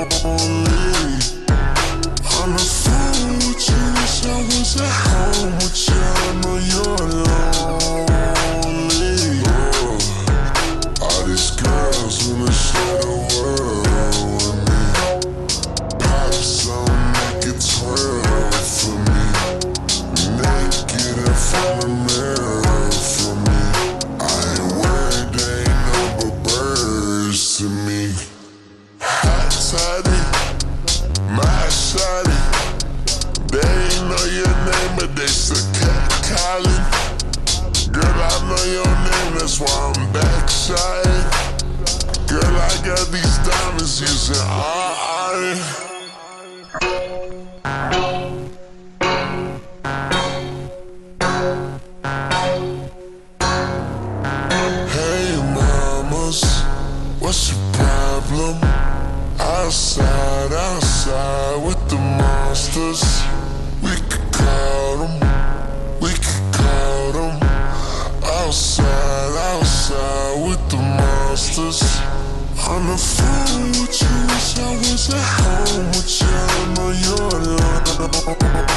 On the phone with you, wish I was at home with you. I know you're lonely. All these girls wanna share the world with me. Pop some, make it twirl for me. Naked in front of the mirror for me. I ain't worried, they ain't no but birds to me. Hot toddy, my shawty. They ain't know your name, but they still kept calling. Girl, I know your name, that's why I'm backside. Girl, I got these diamonds using art. Hey mamas, what's your problem? Outside, outside with the monsters. We could call them, we could call them. Outside, outside with the monsters. On the phone with you, wish I was at home with you. I know you're alone.